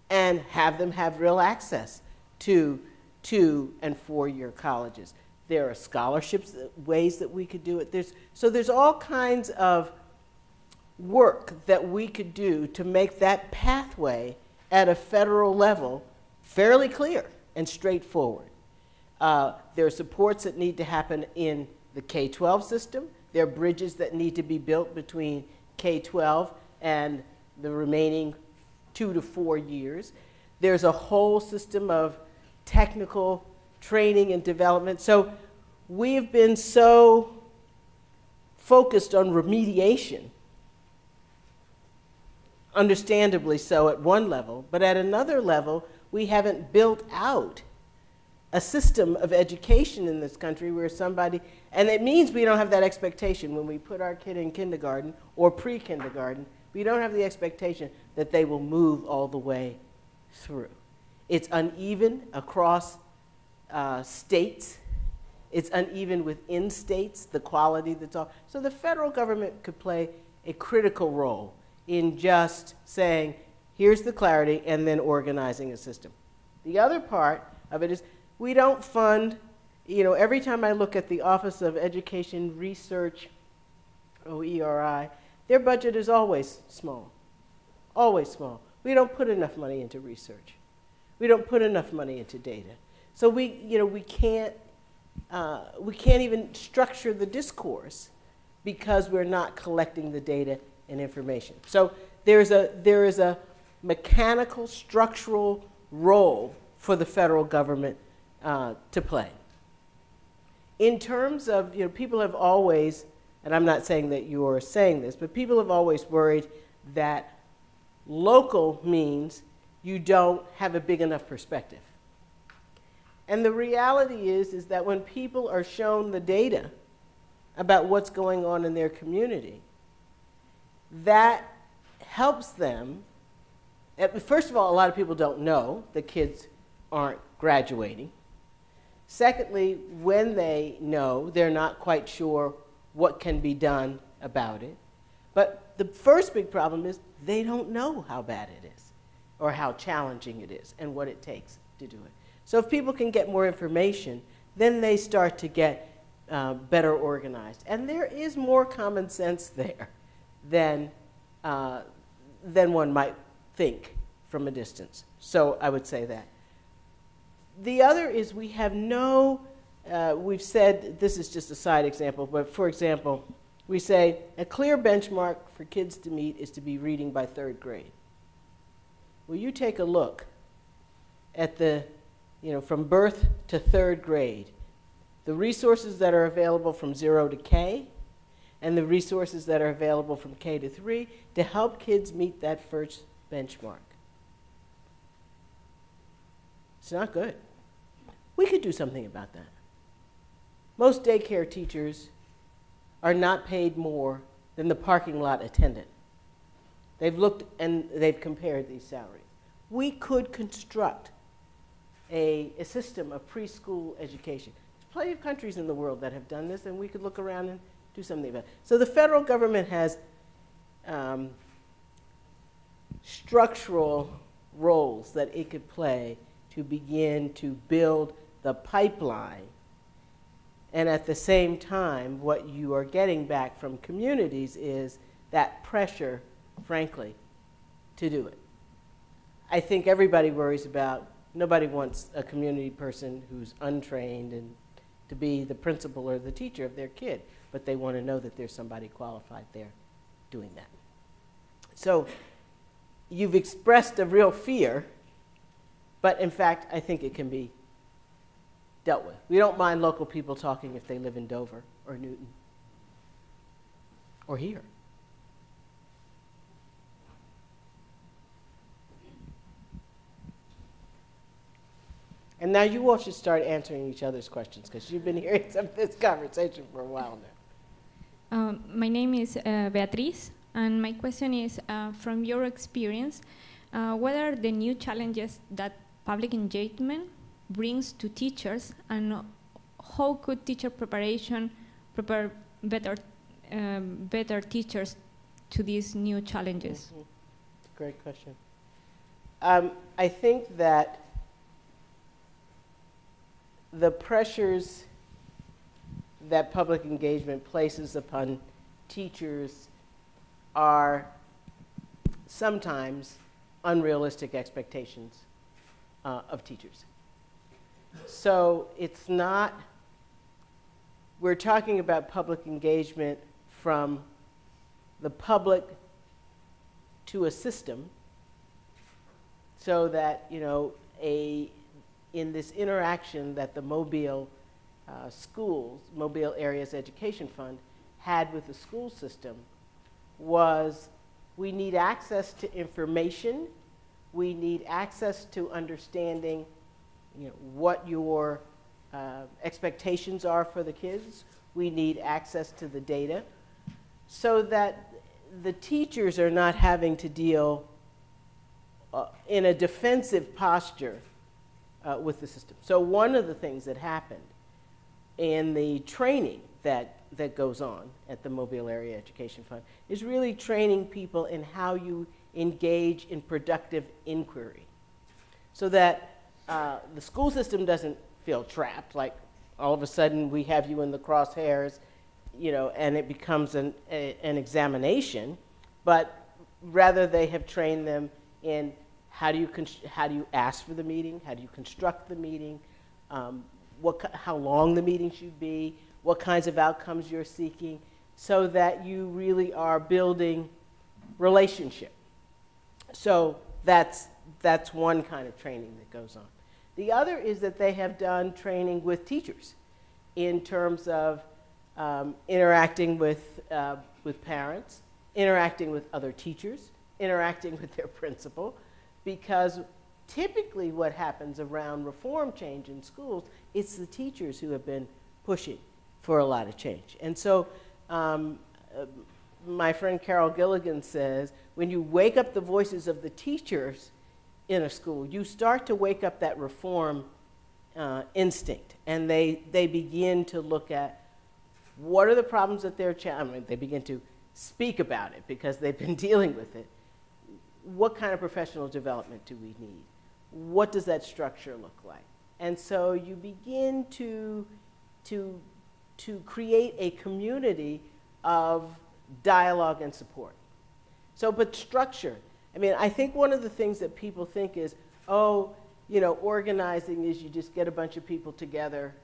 and have them have real access to 2- and 4-year colleges? There are scholarships, ways that we could do it. There's all kinds of work that we could do to make that pathway at a federal level fairly clear and straightforward. There are supports that need to happen in the K-12 system. There are bridges that need to be built between K-12 and the remaining 2 to 4 years. There's a whole system of technical training and development. So we've been so focused on remediation, understandably so at one level, but at another level, we haven't built out a system of education in this country where somebody, and it means we don't have that expectation when we put our kid in kindergarten or pre-kindergarten, we don't have the expectation that they will move all the way through. It's uneven across states. It's uneven within states, the quality that's all. So the federal government could play a critical role in just saying, here's the clarity, and then organizing a system. The other part of it is we don't fund, you know, every time I look at the Office of Education Research, OERI, their budget is always small, always small. We don't put enough money into research. We don't put enough money into data. So we can't even structure the discourse because we're not collecting the data and information. So there is a mechanical, structural role for the federal government to play. In terms of, you know, people have always, and I'm not saying that you're saying this, but people have always worried that local means you don't have a big enough perspective. And the reality is that when people are shown the data about what's going on in their community, that helps them. First of all, a lot of people don't know that kids aren't graduating. Secondly, when they know, they're not quite sure what can be done about it. But the first big problem is they don't know how bad it is or how challenging it is and what it takes to do it. So if people can get more information, then they start to get better organized. And there is more common sense there than one might think from a distance. So I would say that. The other is we have we've said, this is just a side example, but for example, we say a clear benchmark for kids to meet is to be reading by 3rd grade. Well, you take a look at from birth to 3rd grade, the resources that are available from 0 to K, and the resources that are available from K to 3 to help kids meet that first benchmark. It's not good. We could do something about that. Most daycare teachers are not paid more than the parking lot attendant. They've looked and they've compared these salaries. We could construct a system of preschool education. There's plenty of countries in the world that have done this, and we could look around and do something about it. So the federal government has structural roles that it could play to begin to build the pipeline. And at the same time, what you are getting back from communities is that pressure, frankly, to do it. I think everybody worries about, Nobody wants a community person who's untrained and to be the principal or the teacher of their kid, but they want to know that there's somebody qualified there doing that. So you've expressed a real fear, but in fact, I think it can be dealt with. We don't mind local people talking if they live in Dover or Newton or here. And now you all should start answering each other's questions, because you've been hearing some of this conversation for a while now. My name is Beatriz, and my question is, from your experience, what are the new challenges that public engagement brings to teachers, and how could teacher preparation prepare better teachers to these new challenges? Mm-hmm. Great question. I think that the pressures that public engagement places upon teachers are sometimes unrealistic expectations of teachers. So it's not, we're talking about public engagement from the public to a system, so that, you know, in this interaction that the Mobile schools, Mobile Areas Education Fund had with the school system was, we need access to information, we need access to understanding, you know, what your expectations are for the kids, we need access to the data, so that the teachers are not having to deal in a defensive posture with the system. So one of the things that happened in the training that goes on at the Mobile Area Education Fund is really training people in how you engage in productive inquiry, so that the school system doesn't feel trapped, like all of a sudden we have you in the crosshairs, you know, and it becomes an examination, but rather they have trained them in how do you ask for the meeting, how do you construct the meeting, how long the meeting should be, what kinds of outcomes you're seeking, so that you really are building relationship. So that's one kind of training that goes on. The other is that they have done training with teachers in terms of interacting with parents, interacting with other teachers, interacting with their principal, because typically what happens around reform change in schools, it's the teachers who have been pushing for a lot of change. And so my friend Carol Gilligan says, when you wake up the voices of the teachers in a school, you start to wake up that reform instinct, and they begin to look at what are the problems that they're they begin to speak about it because they've been dealing with it. What kind of professional development do we need? What does that structure look like? And so you begin to create a community of dialogue and support. So, but structure. I mean, I think one of the things that people think is, oh, you know, organizing is you just get a bunch of people together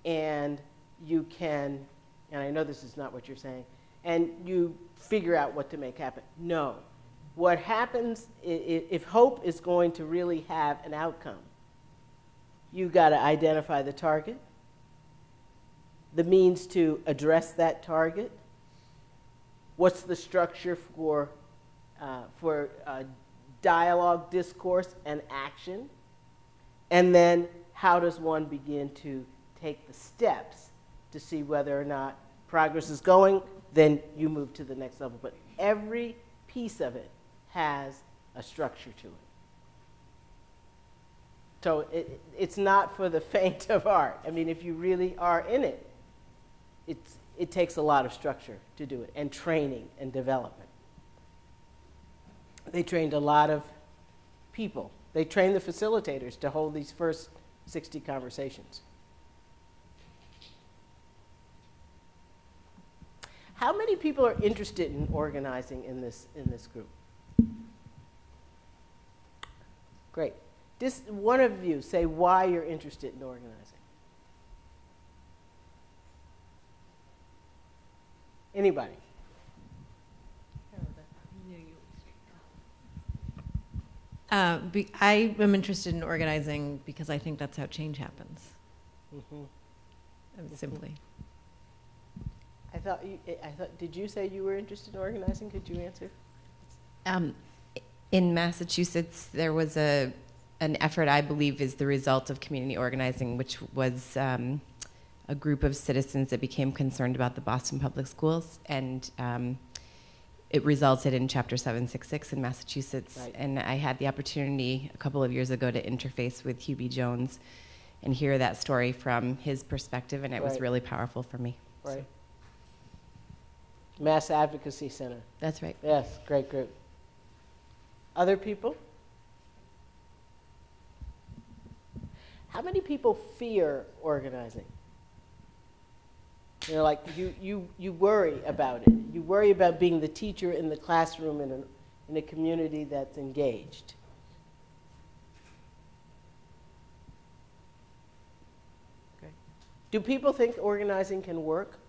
and you can, and I know this is not what you're saying, and you figure out what to make happen. No. What happens, if hope is going to really have an outcome, you've got to identify the target, the means to address that target, what's the structure for dialogue, discourse, and action, and then how does one begin to take the steps to see whether or not progress is going, then you move to the next level. But every piece of it has a structure to it. So it's not for the faint of heart. I mean, if you really are in it, it takes a lot of structure to do it, and training and development. They trained a lot of people. They trained the facilitators to hold these first 60 conversations. How many people are interested in organizing in this group? Great. Just one of you say why you're interested in organizing. Anybody? I am interested in organizing because I think that's how change happens. Simply. I thought, did you say you were interested in organizing? Could you answer? In Massachusetts, there was an effort I believe is the result of community organizing, which was a group of citizens that became concerned about the Boston Public Schools, and it resulted in Chapter 766 in Massachusetts. Right. And I had the opportunity a couple of years ago to interface with Hubie Jones and hear that story from his perspective, and it was really powerful for me. Right. Mass Advocacy Center. That's right. Yes, great group. Other people? How many people fear organizing? You know, like you worry about it. You worry about being the teacher in the classroom in a community that's engaged. Okay. Do people think organizing can work?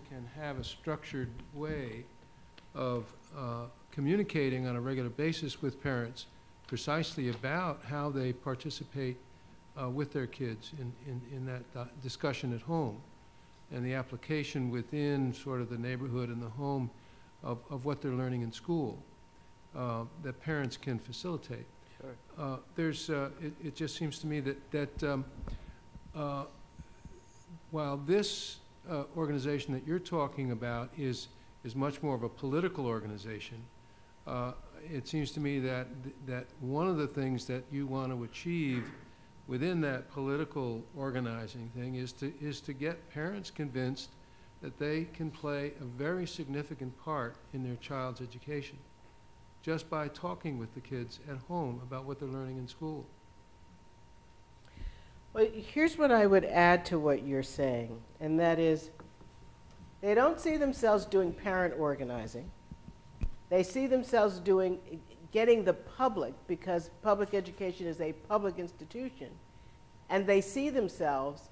Can have a structured way of communicating on a regular basis with parents precisely about how they participate with their kids in that discussion at home, and the application within sort of the neighborhood and the home of what they're learning in school that parents can facilitate. Sure. It just seems to me that while this organization that you're talking about is much more of a political organization, it seems to me that one of the things that you want to achieve within that political organizing thing is to get parents convinced that they can play a very significant part in their child's education just by talking with the kids at home about what they're learning in school. Well, here's what I would add to what you're saying, and that is they don't see themselves doing parent organizing. They see themselves getting the public, because public education is a public institution, and they see themselves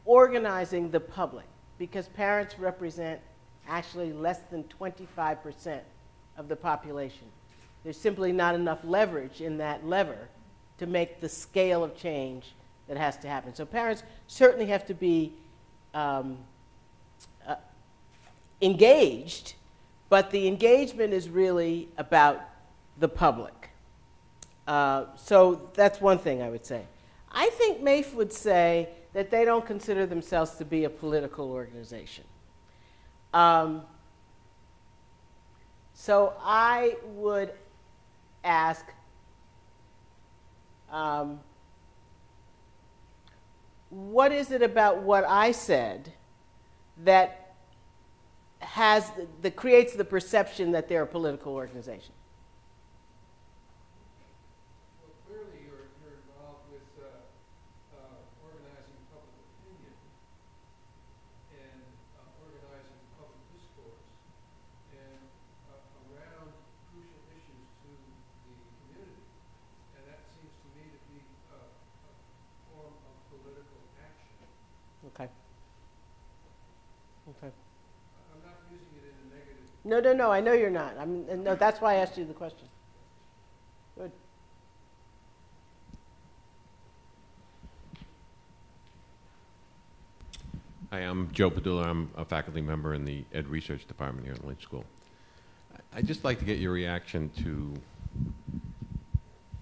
organizing the public, because parents represent actually less than 25% of the population. There's simply not enough leverage in that lever to make the scale of change that has to happen. So parents certainly have to be engaged, but the engagement is really about the public. So that's one thing I would say. I think MAIF would say that they don't consider themselves to be a political organization. So I would ask, what is it about what I said that creates the perception that they're a political organization? Well, clearly you're involved with organizing public opinion and organizing public discourse and around crucial issues to the community. And that seems to me to be a form of political action. Okay. Okay. I'm not using it in a negative. No, I know you're not. No, that's why I asked you the question. Good. Hi, I'm Joe Padula. I'm a faculty member in the Ed Research Department here at Lynch School. I'd just like to get your reaction to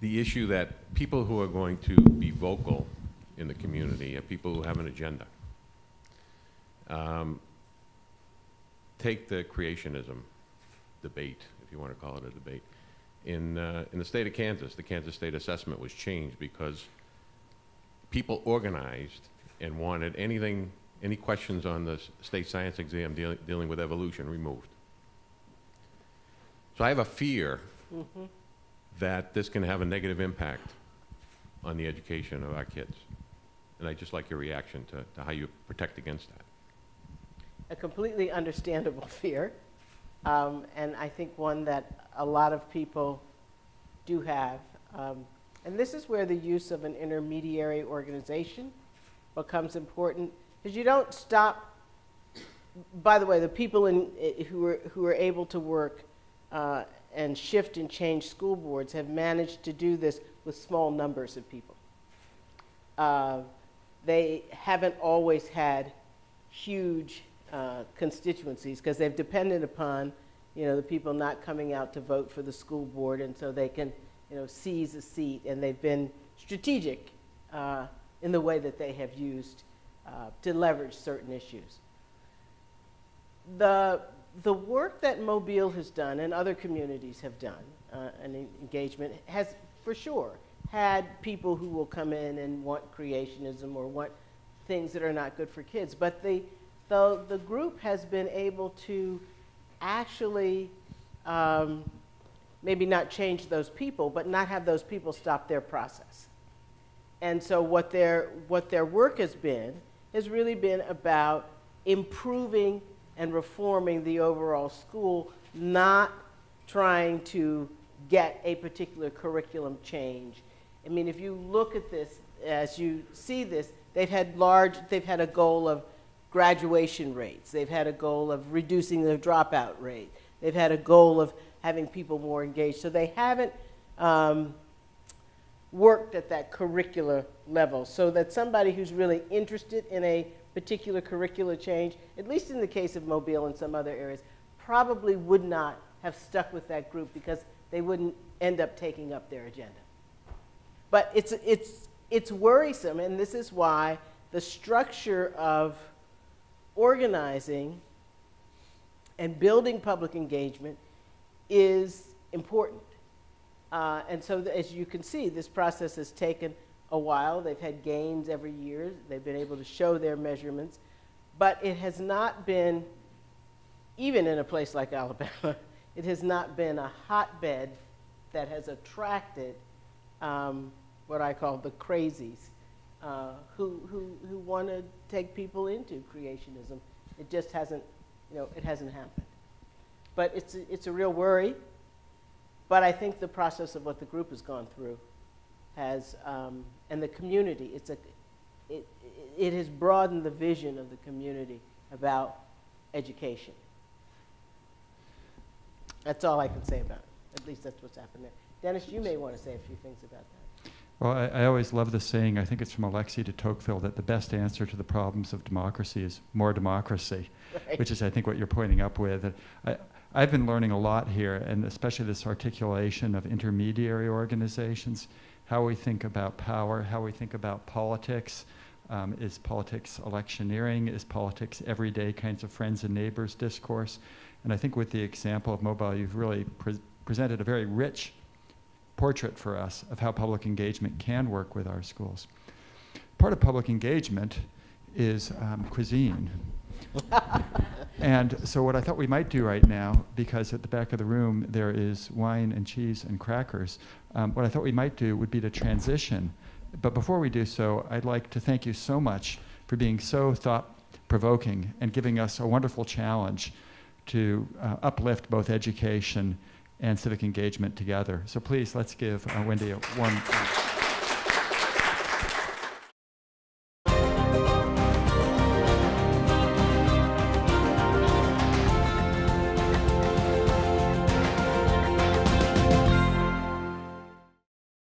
the issue that people who are going to be vocal in the community are people who have an agenda. Take the creationism debate, if you want to call it a debate. In the state of Kansas, the Kansas State Assessment was changed because people organized and wanted anything Any questions on the state science exam dealing with evolution? Removed. So I have a fear that this can have a negative impact on the education of our kids. And I'd just like your reaction to how you protect against that. A completely understandable fear, and I think one that a lot of people do have. And this is where the use of an intermediary organization becomes important, because you don't stop. By the way, the people who are able to work and shift and change school boards have managed to do this with small numbers of people. They haven't always had huge constituencies, because they've depended upon, the people not coming out to vote for the school board, and so they can, seize a seat, and they've been strategic in the way that they have used to leverage certain issues. The work that Mobile has done and other communities have done, and engagement, has for sure had people who will come in and want creationism or want things that are not good for kids. But the group has been able to actually maybe not change those people, but not have those people stop their process. And so what their work has really been about improving and reforming the overall school, not trying to get a particular curriculum change. I mean, if you look at this, as you see this, they've had a goal of graduation rates. They've had a goal of reducing the dropout rate. They've had a goal of having people more engaged. So they haven't worked at that curricular level, so that somebody who's really interested in a particular curricular change, at least in the case of Mobile and some other areas, probably would not have stuck with that group, because they wouldn't end up taking up their agenda. But it's worrisome, and this is why the structure of organizing and building public engagement is important. And so as you can see, this process has taken a while. They've had gains every year. They've been able to show their measurements. But it has not been, even in a place like Alabama, it has not been a hotbed that has attracted what I call the crazies, who want to take people into creationism. It just hasn't, it hasn't happened. But it's a real worry. But I think the process of what the group has gone through has, and the community, it has broadened the vision of the community about education. That's all I can say about it. At least that's what's happened there. Dennis, you may want to say a few things about that. Well, I always love the saying, I think it's from Alexis de Tocqueville, that the best answer to the problems of democracy is more democracy, right. Which is, I think, what you're pointing up with. I've been learning a lot here, and especially this articulation of intermediary organizations, how we think about power, how we think about politics. Is politics electioneering? Is politics everyday kinds of friends and neighbors discourse? And I think with the example of Mobile, you've really presented a very rich portrait for us of how public engagement can work with our schools. Part of public engagement is cuisine. And so what I thought we might do right now, because at the back of the room there is wine and cheese and crackers, what I thought we might do would be to transition. But before we do so, I'd like to thank you so much for being so thought-provoking and giving us a wonderful challenge to uplift both education and civic engagement together. So please, let's give Wendy a warm